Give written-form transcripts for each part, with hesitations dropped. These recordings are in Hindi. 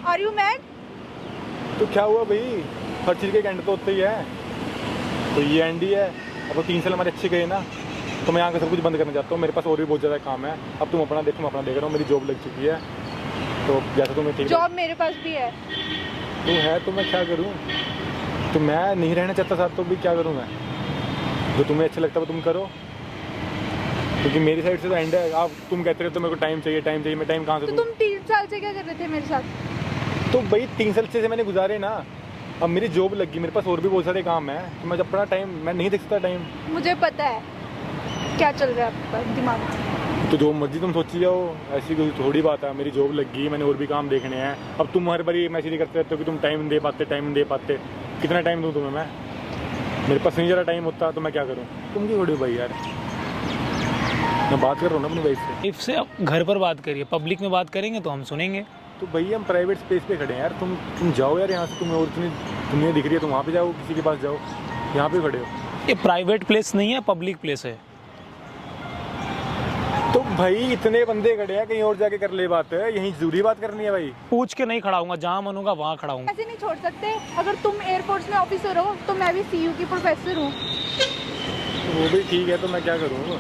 Are you mad? तो क्या हुआ भाई, हर चीज़ का एक एंड तो होता ही है। तो ये एंड ही है। अब 3 साल हमारे अच्छे गए ना, तो मैं यहाँ का सब कुछ बंद करना चाहता हूँ। मेरे पास और भी बहुत ज़्यादा काम है। अब तुम अपना देखो, मैं अपना देख रहा हूँ। मेरी जॉब लग चुकी है, तो जैसा तुम्हें ठीक जॉब मेरे पास भी है। तो है, तो मैं क्या करूँ? तो मैं नहीं रहना चाहता साथ, तो भी क्या करूँ मैं? जो तुम्हें अच्छा लगता है वो तुम करो, क्योंकि मेरी साइड से तो एंड है। आप तुम कहते रहे तो मेरे को टाइम चाहिए, टाइम चाहिए। मैं टाइम कहाँ से तो दूँ? तुम 3 साल से क्या कर रहे थे मेरे साथ? तो भाई 3 साल से मैंने गुजारे ना। अब मेरी जॉब लगी, मेरे पास और भी बहुत सारे काम है, तो मैं अपना टाइम मैं नहीं देख सकता टाइम। मुझे पता है क्या चल रहा है आपके पास दिमाग में। तो जो मर्जी तुम सोची जाओ, ऐसी कोई थोड़ी बात है। मेरी जॉब लग गई, मैंने और भी काम देखने हैं। अब तुम हर बारी मैसेज ही करते रहते हो कि तुम टाइम दे पाते, टाइम दे पाते। कितना टाइम दूँ तुम्हें मैं? मेरे पास नहीं ज़रा टाइम होता तो मैं क्या करूँ? तुम क्यों खड़े हो भाई यार? मैं बात कर रहा हूँ ना अपनी वाइफ से। इफ से आप घर पर बात करिए, पब्लिक में बात करेंगे तो हम सुनेंगे। तो भैया हम प्राइवेट स्पेस पे खड़े हैं यार। तुम जाओ यार यहाँ से। तुम्हें और इतनी दुनिया दिख रही है, तुम वहाँ पे जाओ, किसी के पास जाओ। यहाँ पे खड़े हो। ये प्राइवेट प्लेस नहीं है, पब्लिक प्लेस है। तो भाई इतने बंदे खड़े हैं, कहीं और जाके कर ले बात है। यहीं जरूरी बात करनी है भाई। पूछ के नहीं खड़ा हूँगा, जहाँ मन होगा वहाँ खड़ा हूँ। ऐसे नहीं छोड़ सकते। अगर तुम एयरफोर्स में ऑफिसर हो तो मैं भी सीयू की प्रोफेसर हूँ। वो भी ठीक है, तो मैं क्या करूँ?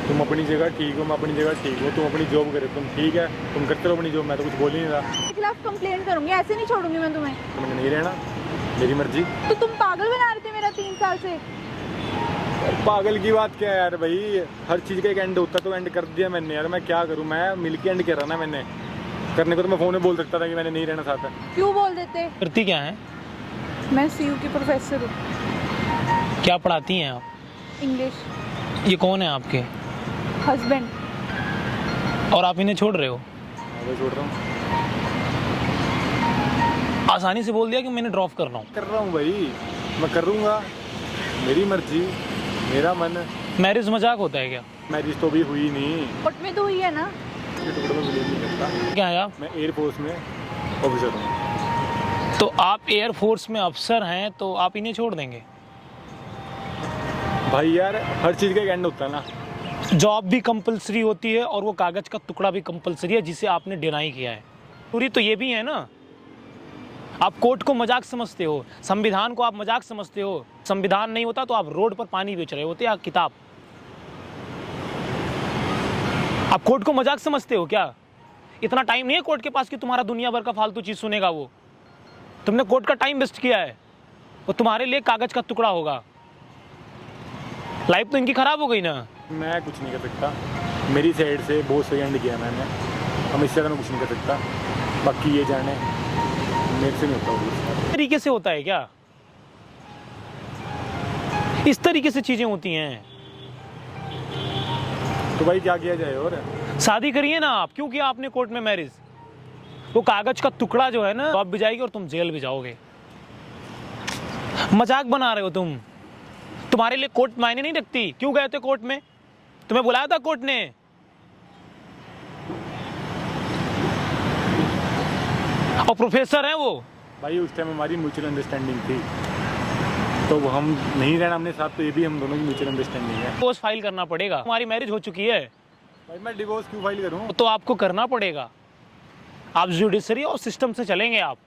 तुम अपनी जगह ठीक हो, मैं अपनी जगह ठीक हूँ। तुम अपनी जॉब करे, तुम ठीक है, तुम करते रहो अपनी जॉब। मैं तो कुछ बोल ही नहीं रहा। के खिलाफ कंप्लेन करूंगी, ऐसे नहीं छोड़ूंगी मैं तुम्हें। तो मैंने नहीं रहना, मेरी मर्जी। तो तुम पागल बना रहे थे मेरा 3 साल से। पागल की बात क्या है यार भाई? हर चीज़ का एक एंड होता है, तो एंड कर दिया मैंने यार। मैं क्या करूँ? मैं मिल के एंड कर रहा ना मैंने। करने को तो मैं फ़ोन में बोल सकता था कि मैंने नहीं रहना साथ। क्यों बोल देते? करती क्या है? मैं सीयू की प्रोफेसर हूँ, क्या पढ़ाती हैं आप? इंग्लिश। ये कौन है आपके? हस्बैंड। और आप इन्हें छोड़ रहे हो? मैं छोड़ रहा हूँ। आसानी से बोल दिया कि मैंने ड्रॉप कर रहा हूँ। कर रहा हूँ भाई, मैं करूँगा। मेरी मर्जी, मेरा मन। मैरिज मजाक होता है क्या? मैरिज तो भी हुई नहीं। कोर्ट में तो हुई है ना। ये टुकड़ों में बिलीव नहीं करता। क्या है आप? मैं एयरफोर्स में ऑफिसर हूँ। तो आप एयरफोर्स में अफसर हैं, तो आप इन्हें छोड़ देंगे? भाई यार हर चीज़ का एक एंड होता है ना। जॉब भी कंपलसरी होती है और वो कागज का टुकड़ा भी कंपलसरी है, जिसे आपने डिनाई किया है। पूरी तो ये भी है ना। आप कोर्ट को मजाक समझते हो, संविधान को आप मजाक समझते हो। संविधान नहीं होता तो आप रोड पर पानी बेच रहे होते या किताब। आप कोर्ट को मजाक समझते हो क्या? इतना टाइम नहीं है कोर्ट के पास कि तुम्हारा दुनिया भर का फालतू चीज सुनेगा वो। तुमने कोर्ट का टाइम वेस्ट किया है, वो तुम्हारे लिए कागज का टुकड़ा होगा। लाइफ तो इनकी खराब हो गई ना। मैं कुछ नहीं कर सकता। मेरी साइड से बहुत सही एंड किया मैंने। हम इससे ज़्यादा मैं कुछ नहीं कर सकता। बाकी ये जाने मेरे से नहीं होता वो। इस तरीके से होता है क्या? इस तरीके से चीजें होती हैं। तो भाई क्या किया जाए? और शादी करिए ना आप। क्यों किया आपने कोर्ट में मैरिज? वो कागज का टुकड़ा जो है ना, आप भी जाएगी और तुम जेल भी जाओगे। मजाक बना रहे हो तुम। तुम्हारे लिए कोर्ट मायने नहीं रखती। क्यों गए थे कोर्ट में? तुम्हें बुलाया था कोर्ट ने? और प्रोफेसर है वो। भाई उस टाइम हमारी म्यूचुअल अंडरस्टैंडिंग थी, तो वो हम नहीं रहना हमने साथ, तो ये भी हम दोनों की म्यूचुअल अंडरस्टैंडिंग है। डिवोर्स फाइल करना पड़ेगा। तुम्हारी मैरिज हो चुकी है भाई मैं डिवोर्स क्यों फाइल करूँ? तो आपको करना पड़ेगा। आप जुडिशरी और सिस्टम से चलेंगे, आप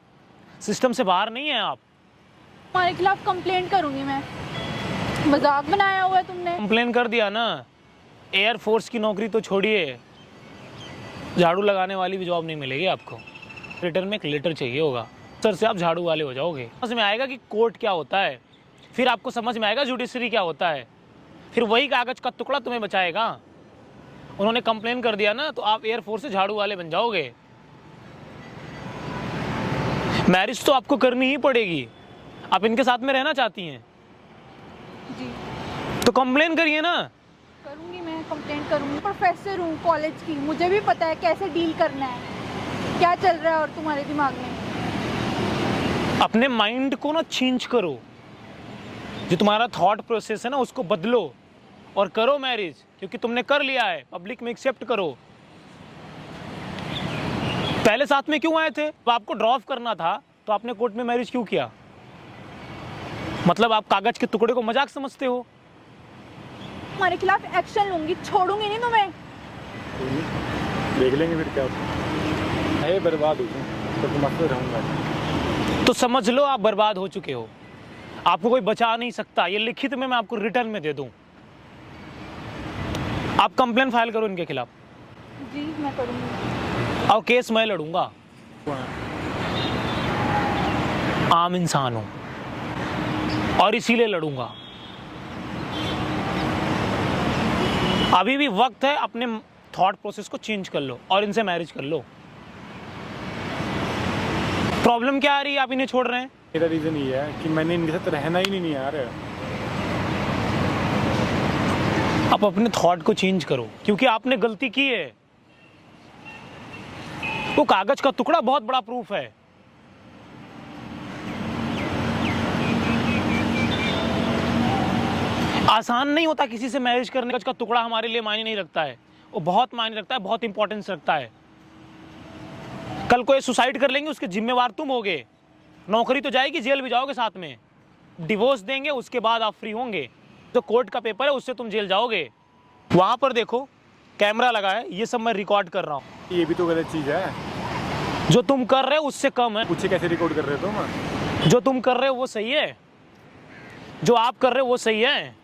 सिस्टम से बाहर नहीं है। आप तुम्हारे खिलाफ कंप्लेंट करूंगी मैं। मजाक बनाया हुआ है तुमने। कंप्लेन कर दिया ना। एयरफोर्स की नौकरी तो छोड़िए, झाड़ू लगाने वाली भी जॉब नहीं मिलेगी आपको। रिटर्न में एक लेटर चाहिए होगा, सर से आप झाड़ू वाले हो जाओगे। समझ में आएगा कि कोर्ट क्या होता है, फिर आपको समझ में आएगा जुडिशरी क्या होता है। फिर वही कागज का टुकड़ा तुम्हें बचाएगा। उन्होंने कंप्लेन कर दिया ना, तो आप एयरफोर्स से झाड़ू वाले बन जाओगे। मैरिज तो आपको करनी ही पड़ेगी। आप इनके साथ में रहना चाहती हैं जी। तो कंप्लेन करिए ना। करूंगी, मैं कंप्लेंट करूंगी। प्रोफेसर हूँ कॉलेज की, मुझे भी पता है कैसे डील करना है। क्या चल रहा है और तुम्हारे दिमाग में? अपने माइंड को ना चेंज करो। जो तुम्हारा थॉट प्रोसेस है ना, उसको बदलो और करो मैरिज। क्योंकि तुमने कर लिया है, पब्लिक में एक्सेप्ट करो। पहले साथ में क्यों आए थे? तो आपको ड्रॉप करना था, तो आपने कोर्ट में मैरिज क्यों किया? मतलब आप कागज के टुकड़े को मजाक समझते हो। तुम्हारे खिलाफ एक्शन लूंगी, छोड़ूंगी नहीं तुम्हें। देख लेंगे फिर क्या होता है। बर्बाद हो जाऊँ। तो तुम मस्त रहूँगा। तो समझ लो आप बर्बाद हो चुके हो, आपको कोई बचा नहीं सकता। ये लिखित में मैं आपको रिटर्न में दे दूं। आप कंप्लेन फाइल करो इनके खिलाफ। जी मैं करूँगी। और केस मैं लड़ूंगा। आम इंसान हूं और इसीलिए लड़ूंगा। अभी भी वक्त है, अपने थॉट प्रोसेस को चेंज कर लो और इनसे मैरिज कर लो। प्रॉब्लम क्या आ रही है, आप इन्हें छोड़ रहे हैं? मेरा रीज़न ये है कि मैंने इनके साथ रहना ही नहीं यार। आप अपने थॉट को चेंज करो, क्योंकि आपने गलती की है। वो कागज का टुकड़ा बहुत बड़ा प्रूफ है। आसान नहीं होता किसी से मैरिज करने। कागज का टुकड़ा हमारे लिए मायने नहीं रखता है, वो बहुत मायने रखता है, बहुत इंपॉर्टेंस रखता है। कल को ये सुसाइड कर लेंगे, उसके जिम्मेवार तुम होगे। नौकरी तो जाएगी, जेल भी जाओगे साथ में। डिवोर्स देंगे, उसके बाद आप फ्री होंगे। जो कोर्ट का पेपर है उससे तुम जेल जाओगे। वहां पर देखो कैमरा लगा है, ये सब मैं रिकॉर्ड कर रहा हूँ। ये भी तो गलत चीज़ है। जो तुम कर रहे हो उससे कम है। पूछे कैसे रिकॉर्ड कर रहे हो तुम? जो तुम कर रहे हो वो सही है, जो आप कर रहे हो वो सही है।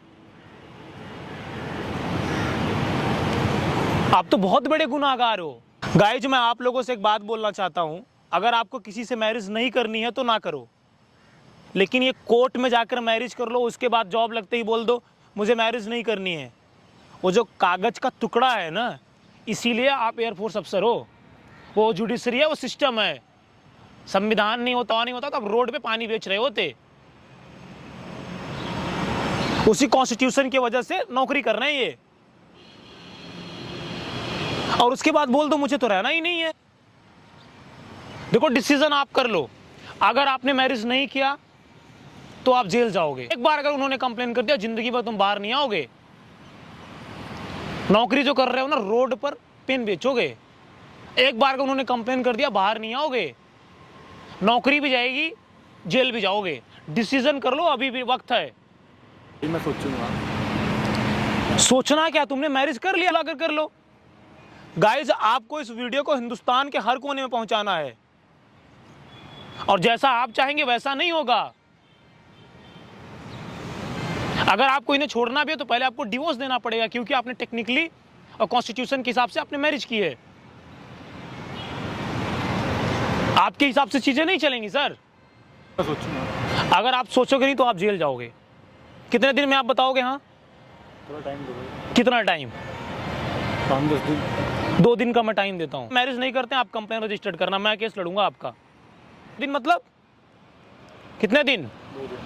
आप तो बहुत बड़े गुनाहगार हो। गाइज मैं आप लोगों से एक बात बोलना चाहता हूं, अगर आपको किसी से मैरिज नहीं करनी है तो ना करो, लेकिन ये कोर्ट में जाकर मैरिज कर लो, उसके बाद जॉब लगते ही बोल दो मुझे मैरिज नहीं करनी है। वो जो कागज का टुकड़ा है ना, इसीलिए आप एयरफोर्स अफसर हो। वो जुडिशरी है, वो सिस्टम है। संविधान नहीं होता तो आप रोड पे पानी बेच रहे होते। उसी कॉन्स्टिट्यूशन की वजह से नौकरी कर रहे हैं ये, और उसके बाद बोल दो मुझे तो रहना ही नहीं है। देखो डिसीजन आप कर लो। अगर आपने मैरिज नहीं किया तो आप जेल जाओगे। एक बार अगर उन्होंने कंप्लेन कर दिया, जिंदगी भर तुम बाहर नहीं आओगे। नौकरी जो कर रहे हो ना, रोड पर पेन बेचोगे। एक बार अगर उन्होंने कंप्लेन कर दिया, बाहर नहीं आओगे, नौकरी भी जाएगी, जेल भी जाओगे। डिसीजन कर लो, अभी भी वक्त है। मैं सोचूंगा। सोचना क्या, तुमने मैरिज कर लिया, अगर कर लो। गाइज आपको इस वीडियो को हिंदुस्तान के हर कोने में पहुंचाना है, और जैसा आप चाहेंगे वैसा नहीं होगा। अगर आपको इन्हें छोड़ना भी है तो पहले आपको डिवोर्स देना पड़ेगा, क्योंकि आपने टेक्निकली और कॉन्स्टिट्यूशन के हिसाब से आपने मैरिज की है। आपके हिसाब से चीजें नहीं चलेंगी सर। मैं सोचूंगा। अगर आप सोचोगे नहीं तो आप जेल जाओगे। कितने दिन में आप बताओगे? हाँ, थोड़ा टाइम दो। कितना टाइम? 5-10 दिन। 2 दिन का मैं टाइम देता हूँ। मैरिज नहीं करते आप कंप्लेन रजिस्टर्ड करना, मैं केस लड़ूंगा आपका। दिन मतलब कितने दिन? 2 दिन।